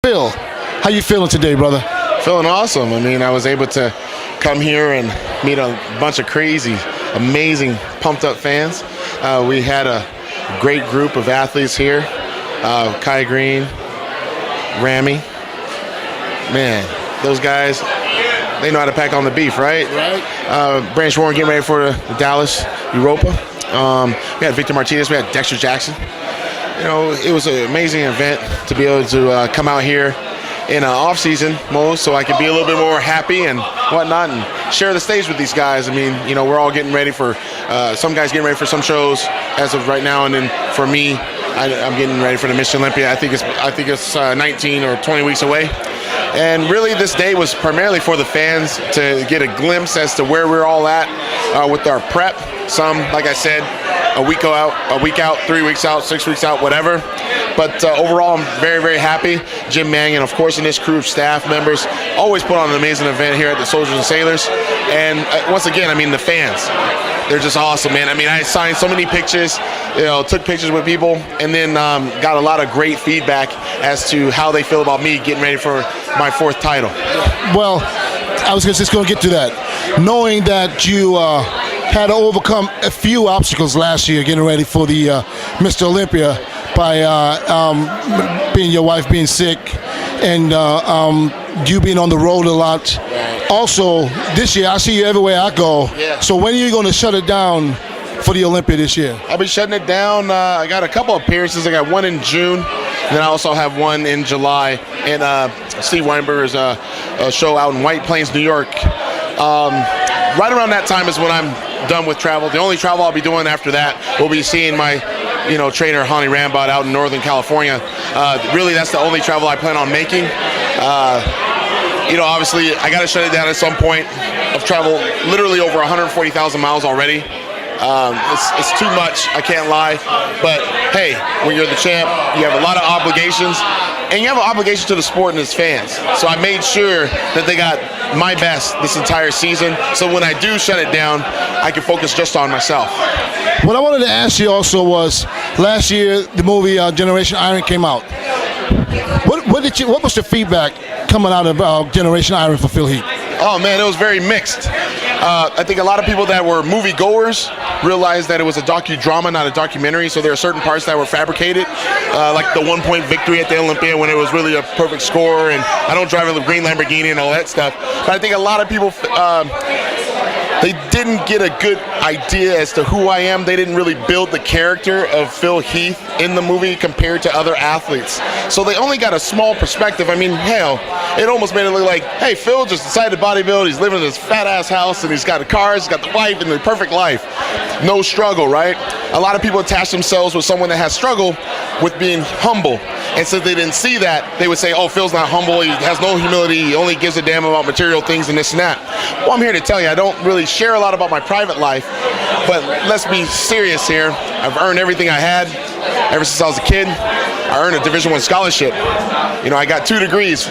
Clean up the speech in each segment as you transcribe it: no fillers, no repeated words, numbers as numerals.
Phil, how you feeling today, brother? Feeling awesome. I mean, I was able to come here and meet a bunch of crazy, amazing, pumped-up fans. We had a great group of athletes here. Kai Greene, Ramy. Man, those guys, they know how to pack on the beef, right? Right. Branch Warren getting ready for the Dallas Europa. We had Victor Martinez. We had Dexter Jackson. You know, it was an amazing event to be able to come out here in off-season mode so I could be a little bit more happy and whatnot and share the stage with these guys. I mean, you know, we're all getting ready for, some guys getting ready for some shows as of right now, and then for me, I'm getting ready for the Mission Olympia. I think it's 19 or 20 weeks away. And really this day was primarily for the fans to get a glimpse as to where we're all at with our prep. Some, like I said, a week out, 3 weeks out, 6 weeks out, whatever. But overall, I'm very, very happy. Jim Mang and, of course, and this crew of staff members always put on an amazing event here at the Soldiers and Sailors. And once again, I mean, the fans, they're just awesome, man. I mean, I signed so many pictures, you know, took pictures with people, and then got a lot of great feedback as to how they feel about me getting ready for my 4th title. Well, I was just going to get to that. Knowing that you had to overcome a few obstacles last year getting ready for the Mr. Olympia by being your wife being sick and you being on the road a lot. Right. Also, this year, I see you everywhere I go. Yeah. So when are you going to shut it down for the Olympia this year? I'll be shutting it down. I got a couple appearances. I got one in June, and then I also have one in July. And Steve Weinberger's a show out in White Plains, New York. Right around that time is when I'm done with travel. The only travel I'll be doing after that will be seeing my, you know, trainer Hani Rambod out in Northern California. Really, that's the only travel I plan on making. You know, obviously, I got to shut it down at some point. I've traveled literally over 140,000 miles already. It's too much, I can't lie. But hey, when you're the champ, you have a lot of obligations, and you have an obligation to the sport and its fans. So I made sure that they got my best this entire season. So when I do shut it down, I can focus just on myself. What I wanted to ask you also was, last year the movie Generation Iron came out. What was the feedback coming out of Generation Iron for Phil Heath? Oh man, it was very mixed. I think a lot of people that were movie goers realized that it was a docudrama, not a documentary, so there are certain parts that were fabricated, like the 1-point victory at the Olympia when it was really a perfect score, and I don't drive a green Lamborghini and all that stuff. But I think a lot of people, they didn't get a good idea as to who I am. They didn't really build the character of Phil Heath in the movie compared to other athletes. So they only got a small perspective. I mean, hell, it almost made it look like, hey, Phil just decided to bodybuild. He's living in this fat-ass house, and he's got the cars, he's got the wife, and the perfect life. No struggle, right? A lot of people attach themselves with someone that has struggle with being humble. And since they didn't see that, they would say, oh, Phil's not humble, he has no humility, he only gives a damn about material things and this and that. Well, I'm here to tell you, I don't really share a lot about my private life, but let's be serious here. I've earned everything I had ever since I was a kid. I earned a Division I scholarship. You know, I got 2 degrees.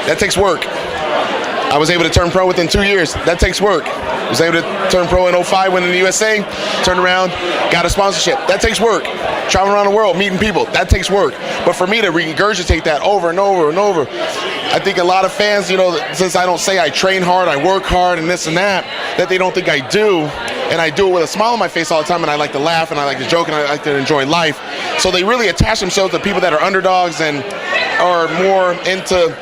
That takes work. I was able to turn pro within 2 years. That takes work. I was able to turn pro in 05, winning the USA, turned around, got a sponsorship. That takes work. Traveling around the world, meeting people, that takes work. But for me to regurgitate that over and over and over, I think a lot of fans, you know, since I don't say I train hard, I work hard and this and that they don't think I do. And I do it with a smile on my face all the time, and I like to laugh, and I like to joke, and I like to enjoy life. So they really attach themselves to people that are underdogs and are more into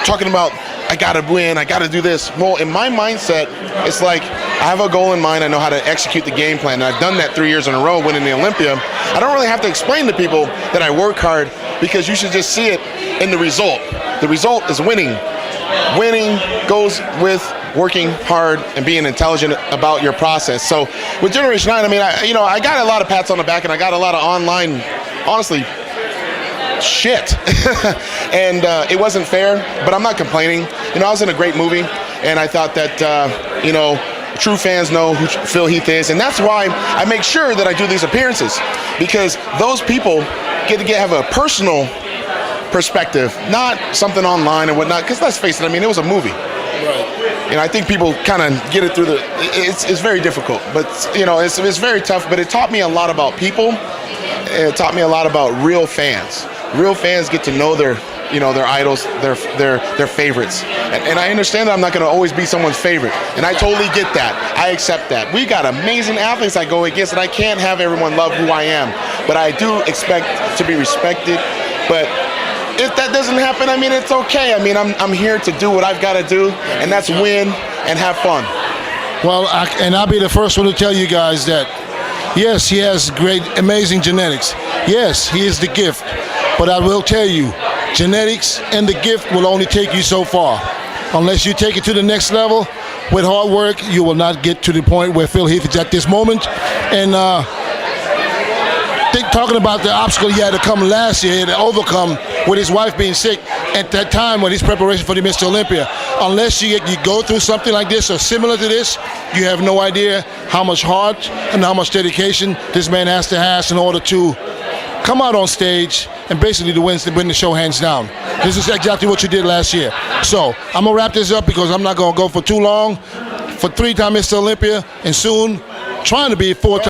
talking about, I gotta win, I gotta do this. Well, in my mindset, it's like, I have a goal in mind, I know how to execute the game plan, and I've done that 3 years in a row, winning the Olympia. I don't really have to explain to people that I work hard, because you should just see it in the result. The result is winning. Winning goes with working hard and being intelligent about your process. So with Generation 9, I mean, I got a lot of pats on the back, and I got a lot of online, honestly, shit. And it wasn't fair, but I'm not complaining. You know, I was in a great movie, and I thought that, you know, true fans know who Phil Heath is, and that's why I make sure that I do these appearances, because those people get to have a personal perspective, not something online and whatnot, because let's face it, I mean, it was a movie. Right. You know, I think people kind of get it through it's very difficult, but, you know, it's very tough, but it taught me a lot about people. It taught me a lot about real fans. real fans get to know their idols, their favorites. And I understand that I'm not going to always be someone's favorite, and I totally get that. I accept that. We got amazing athletes I go against, and I can't have everyone love who I am, but I do expect to be respected. But if that doesn't happen, I mean, it's okay. I mean, I'm here to do what I've got to do, and that's win and have fun. Well, I'll be the first one to tell you guys that, yes, he has great, amazing genetics. Yes, he is the gift. But I will tell you, genetics and the gift will only take you so far. Unless you take it to the next level, with hard work, you will not get to the point where Phil Heath is at this moment. And talking about the obstacle he had to come last year, he had to overcome with his wife being sick at that time when his preparation for the Mr. Olympia. Unless you go through something like this or similar to this, you have no idea how much heart and how much dedication this man has to have in order to come out on stage and basically to win the show hands down. This is exactly what you did last year. So I'm gonna wrap this up because I'm not gonna go for too long. For 3-time Mr. Olympia and soon trying to be 4-time